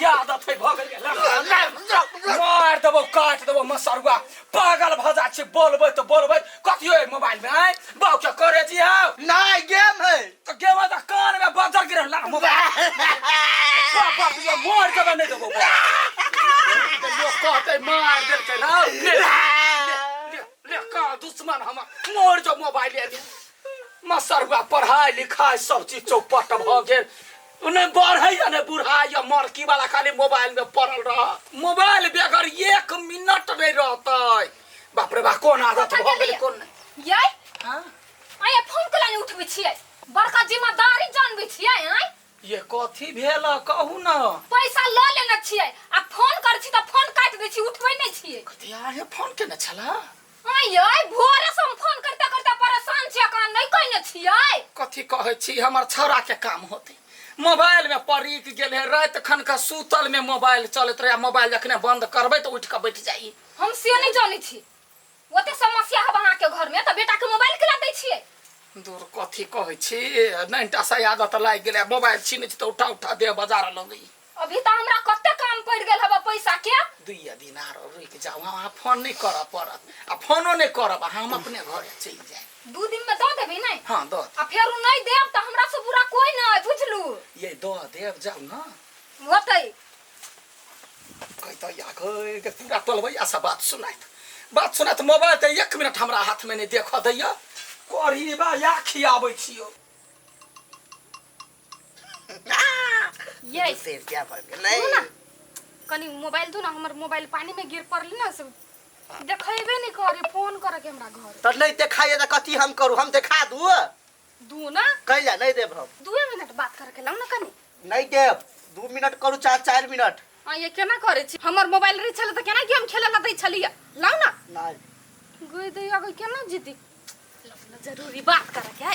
आदत है भगल के मार देबो काट देबो मसरुआ पागल भजा छी बोलबै तो बोलबै कथि होय मोबाइल में आय बाऊ क्या करे छी हां नहीं गेम है तो गेम त कान में बजर गिरल ला मोबाइल पापा ये मार के नहीं देबो लोग कहते मार देल के ना ले का दुश्मन हम मोर जो मोबाइल ले मसरुआ पढ़ाई लिखाई सब चीज चौपट भ गेल उन्हें बढ़े या ने बुढ़ा या मरकी वाला खाली मोबाइल में पड़ल रह मोबाइल बगैर 1 मिनट नहीं रहता बाप रे बा कोन आदत भ गेल कोन ये हां आय फोन कला नहीं उठबै छियै बड़का जिम्मेदारी जानबै छियै आय ये कथि भेल कहू न पैसा ल लेने छियै आ फोन कर छी त फोन काट दै छी उठबै नै छियै कथि आए फोन केने छला आय भोरे से हम फोन करते करते परेशान छी अकरा नहीं कहने छियै कथि कहै छी हमर छौरा के काम होते मोबाइल में परीक गेल है रात खन का सूतल में मोबाइल चलत रहे मोबाइल जखने बंद करबै तो उठ के बैठ जाई हम से नहीं जानै छी ओते समस्या है वहां के घर में त बेटा के मोबाइल केला दै छियै दूर कथि कहै छी नैटा सा आदत लाग गेल मोबाइल छीनै छी तो उठा उठा दे बाजार लगी अभी त हमरा कते काम पड़ गेल हबे पैसा के 2 दिन आरो रुक जाओ वहां फोन नहीं कर पड़त आ फोनो नहीं करब हम अपने घर चल जाए 2 दिन में दो देबी नहीं हां दो आ फेर नहीं देब त हमरा से बुरा कोई नहीं बुझलू ये दो देव जाओ ना होतै कहता या के पूरा टलबैया सब बात सुनात मोबाइल त 1 मिनट हमरा हाथ में नहीं देख दैया कोरी बा या खियाबै छियो ये फिर क्या फर्क नहीं कनी मोबाइल दू ना हमर मोबाइल पानी में गिर पड़ली ना सब देखैबे नहीं करे फोन करे के हमरा घर तो नहीं देखाइए तो कथी हम करू हम दिखा दू ना कैला नहीं देब हम 2 मिनट बात करके लाऊ ना कनी नहीं देब 2 मिनट करू 4 मिनट आ ये केना करे छी हमर मोबाइल रे छले त केना गेम खेले ला दै छलिया लाऊ ना नहीं गई दे आगे केना जीती जरूरी बात करे के है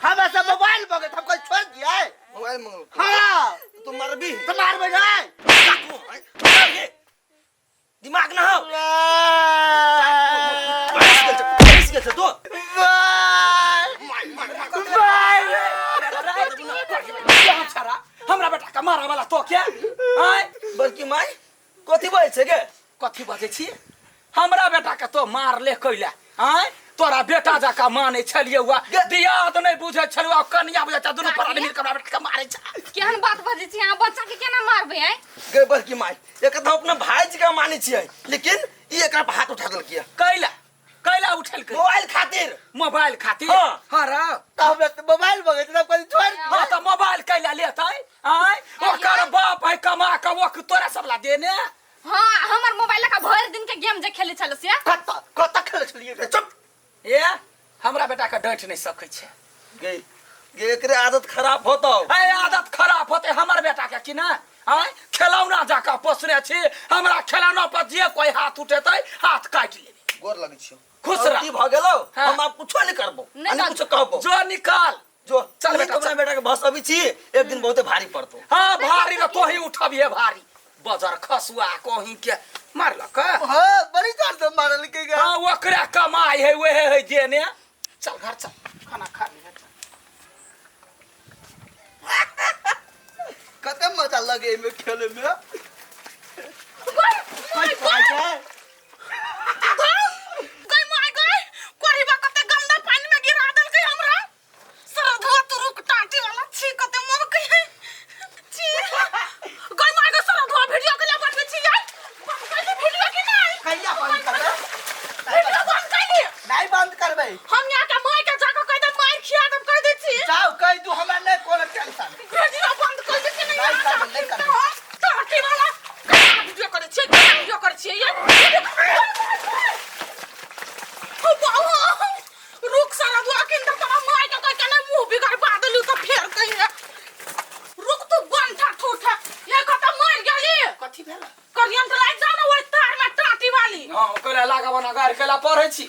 हम ऐसा मोबाइल बगे हम कोई छोड़ दिया है मोबाइल मंगल हां तुम मारबी तो मारबे जाए दिमाग ना हो बस के तो हमरा बेटा का मारा वाला तो क्या आय बल्कि माई कथी बोल छे के कथी बाजे छी हमरा बेटा के तो मार ले कइला आय तोरा बेटा जाका माने छलिए हुआ दियाद नहीं बुझे छलुआ कन्या बुझे छ दुनु पर आदमी के बेटा के मारे छ केहन बात बाजे छी आ बच्चा के केना मारबे है गे बल्कि माई एक तो अपना भाई जी का माने छी लेकिन ई एकरा पर हाथ उठा दल किया कैला उठल के मोबाइल खातिर हां रा तब मोबाइल बगे तब कोई छोड़ हां त मोबाइल कैला लेतै आय ओकर बाप है कमा के वो तोरा सबला देने हां हमर मोबाइल का भर दिन के गेम जे खेले छल से कत खेले छलिए चुप ए हमरा बेटा के डांट नहीं सकै छै गे एकरे आदत खराब होतो ए आदत खराब होते हमर बेटा के कि ना आय खिलौना जाका पोसने छी हमरा खिलौना पर जे कोई हाथ उठेतै हाथ काट लेबे गोर लगै छी खुश रह भ गेलो हम आप कुछ नहीं करबो अनि कुछ कहबो जो निकाल जो चल बेटा अपना बेटा के बस अभी छी एक दिन बहुत भारी पड़तो हां भारी न तो ही उठबिए भारी बाजार खसुआ कोही के मारलक हां बड़ी जोर से मारल के हां ओकरा कमाई है वे है देने चल घर चल खाना खा ले कते मजा लगे में खेले में पढ़ै छी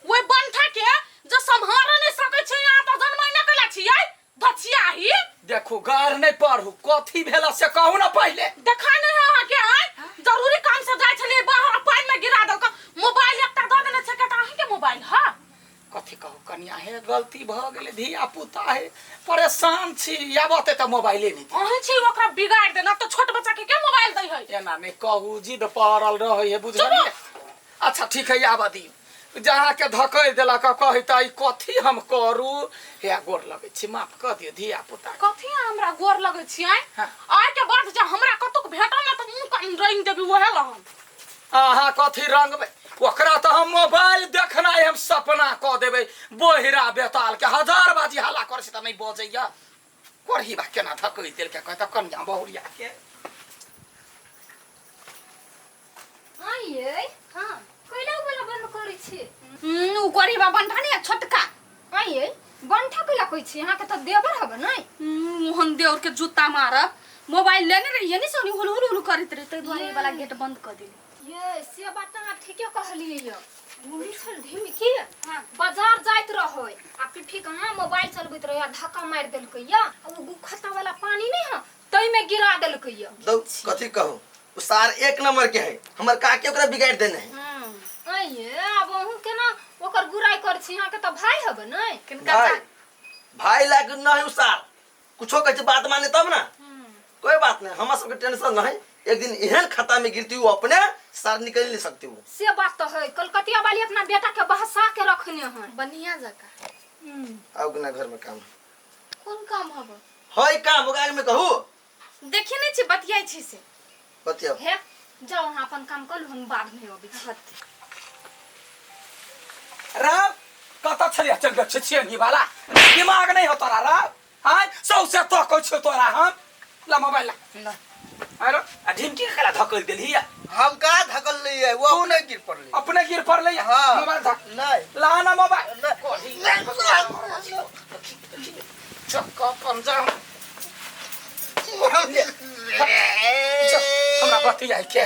ओइ बंठा के जे संहार नहीं सकै छै या त जन्म न कला छियै धछियाही देखो गार नहीं पढ़ू कथी भेला से कहू ना पहले देखा नहीं है अहाँ के है जरूरी काम से जाय छलिए बाहर पानी में गिरा दल मोबाइल एकटा द देने छै के त अहीं के मोबाइल है गलती भ गेलै धिया पुता है परेशान छी आबते त मोबाइले नहीं अहे छी ओकरा बिगाड़ देना तो छोट बच्चा के मोबाइल दै है एना नहीं कहू जिद पड़ल रहे है बुझलिए अच्छा ठीक है आब दी जहाँ के धकै देलक कहि त ई कथी हम करू हे गोर लगै छी माफ क दियो धिया पुता कथी हमरा गोर लगै छी आइ हाँ। आइ के बाद जे हमरा कतुक भेटल ना त मुंह कान रंग देबी ओहे लहन अहाँ कथी रंगबै ओकरा त हम मोबाइल देखना हम सपना क देबै बोहिरा बेताल के हजार बाजी हल्ला करे से त नहीं बजैया करही बा केना धकै देल के कहत कन्या बहुरिया के आइए हां कइला वाला बंद करै छी उ गरीबा बंधानी छोटका आइए बंठा कइला कइ छी अहाँ के त देवर हबे नै मोहन देवर के जूता मारब मोबाइल लेने रहिए नि सोनी हुलु हुलु करत रहे त दुआरे वाला गेट बंद कर दिली ये से बात अहाँ ठीके कहलिए य मुनी छल ढिम की हां बाजार जाइत रहै आ पिठी कहां मोबाइल चलबैत रहे धक्का मार देलकै य उ गुखता वाला पानी नै ह तई में गिरा देलकै य दो कथी कहूं उ सार एक नंबर के है हमर काके ओकरा बिगाड़ देने है आइए अब अहू केना ओकर गुराई कर छी अहाँ के त भाई हबे नै किनका भाई भाई लाग न है उ सार कुछो कहे बात माने तब ना कोई बात नहीं हमरा सब के टेंशन नहीं एक दिन एहन खाता में गिरती हूँ अपने सार निकल नहीं सकती हूँ से बात तो है कलकतिया वाली अपना बेटा के बहसा के रखने हैं बनिया जका आओ ना घर में काम कोन काम हबो होय काम होगा में कहू देखि नै छी बतियाई छी से बतियाओ हे जाओ वहां अपन काम कर हम बाद में अभी खत राव कत छलिया चल गए छिए नी वाला दिमाग नहीं हो तोरा राव हां सौसे तो कहै छ तोरा हम ला मोबाइल ला अरे ढिमकी खेला धकल देली हम का धकल नहीं है वो अपने गिर पड़ली अपने गिर पड़ले हाँ। मोबाइल धक नहीं ला ना मोबाइल चक्का पंजा हमरा बतिया के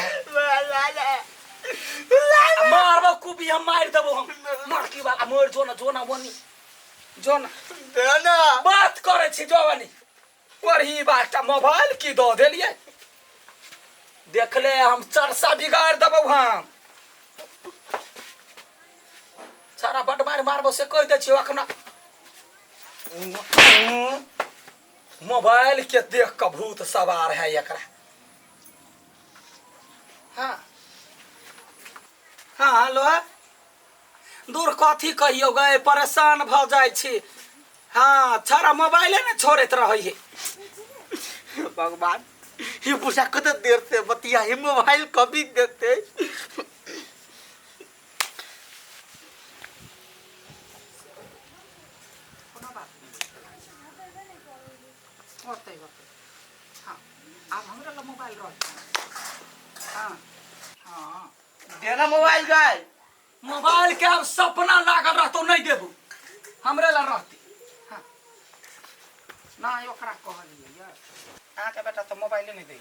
मारबो कुबी हम मार देबो हम मारकी वाला मोर जोना बनी जोना देना बात करे छी जवानी वही बात मोबाइल की दो देलिए देख ले हम चरसा बिगाड़ देबो हम सारा बट मारबो से कह दे छी अखना मोबाइल के देख के भूत सवार है एकरा हाँ हाँ हेलो दूर कथी कहियो गए परेशान भ जाय छी हाँ छाड़ा मोबाइले ने छोड़त रही है भगवान ये पूछा कत देर से बतिया ही मोबाइल कभी देते हाँ अब हमरा मोबाइल हाँ हाँ देना मोबाइल जाए मोबाइल के अब सपना लागल रहतो नहीं देबू हमरे ला रहती हाँ ना ओकरा कहलिए यार अहाँ के बेटा तो मोबाइल नहीं दै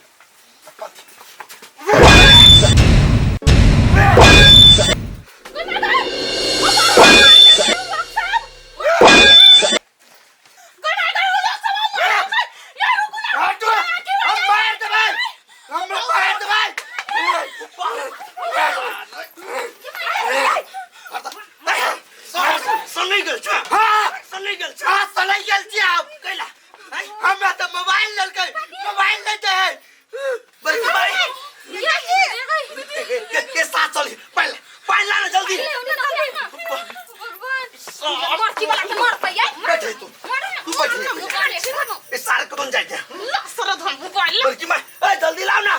जल्दी लाओ ना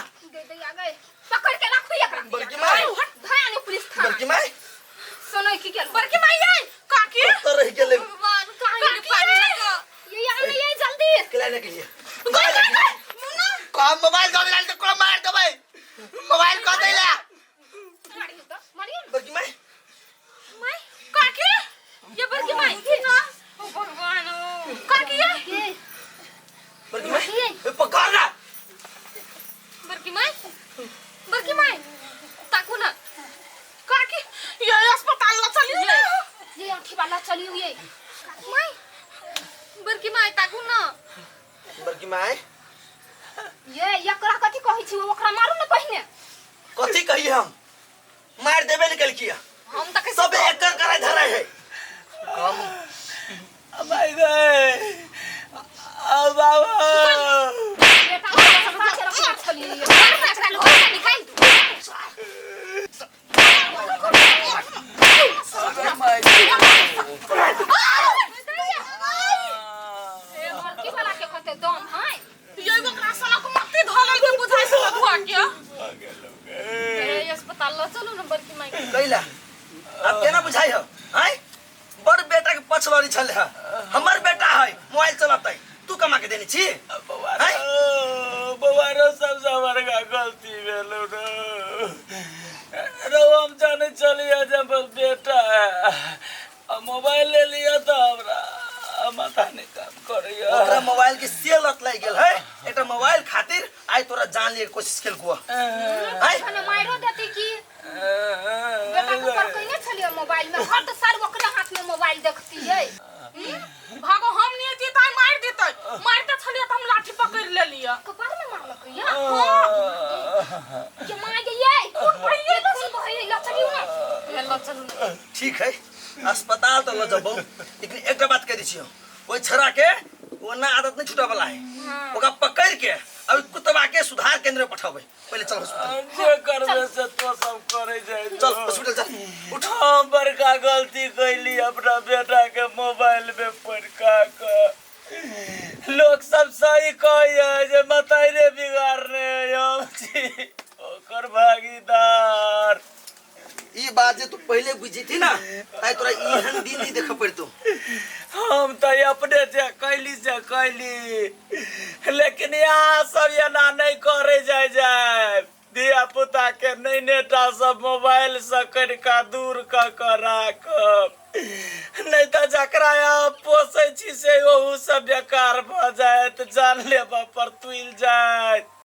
पकड़ के रखो एकरा बड़की माई हट धयानी पुलिस थाना बड़की माई सुनो की के बड़की माई आई काकी तो रह गेले भगवान काहे ने पानी लगा ये यहाँ नहीं है जल्दी खिलाने के लिए कौन मोबाइल दो मिला के कोला मार दो भाई मोबाइल को दे ला मारियो बड़की माई माई काकी ये बड़की माई की ना ओ भगवान काकी ये बड़की माई पकड़ ना बड़की माई ताकू ना काकी ये अस्पताल ला चली ना ये अंठी वाला चली हुई है माई बड़की माई ताकू ना बड़की माई ये एकरा कथि कहै छी ओकरा मारू न पहिने कथी कही हम मार देबे निकल किया हम तक सब एक कर करे धरे है हम भाई गए बाबा बेटा सब के रखा छली एकरा लोग से निकाल ए मरकी वाला के कहते दम है ये ओकरा साला को मत्ती धरल के बुझाई से लगवा के ए अस्पताल ल चलो न बड़की माई कैला अब केना बुझाई हो हैं बड़ बेटा के पछवारी छले है हमर बेटा है मोबाइल चलातै तू कमा के देनी छी बवारो सब हमारे का गलती भेलो रो हम जाने चलिए जब बेटा है मोबाइल ले लिया तो हमरा माथा नहीं काम करियो ओकरा मोबाइल के सेल लत लाग गेल है एकटा मोबाइल खातिर आई तोरा जान लिए कोशिश केल को आई खाने मारो देती की बेटा को पर कइने छलिए मोबाइल में हर तो सार ओकरा हाथ में मोबाइल देखती है भागो हम नहीं थी ताई मार देतै मारते छलिए त हम लाठी पकड़ ले लिया कपार में मारलक या के मार गई खून पड़िए खून बहे ला चलियो ल चलू ठीक है अस्पताल तो ल जबो लेकिन एकटा बात कह दी छी ओइ छरा के वो ना आदत नहीं छूटा वाला है ओका पकड़ के अब कुतवा के सुधार केंद्र में पठावे पहले चल अस्पताल जे करबे से तो सब करे जाए चल हॉस्पिटल चल उठ हम बड़का गलती कैली अपना बेटा के मोबाइल में पड़का के लोग सब सही कहिए जे मताइरे बिगाड़ने हम छी ओकर भागीदार ई बात जे तू पहले बुझी थी ना ताई तोरा इहन दिन नहीं देख पड़तो हम तो अपने से कैली लेकिन यहाँ सब ये ना नहीं करे जाए दिया पुता के नहीं नेटा सब मोबाइल से कर का दूर का राख नहीं तो जकरा यहाँ पोसे छी से ओहू सब बेकार भ जाए जान लेबा पर तुल जाए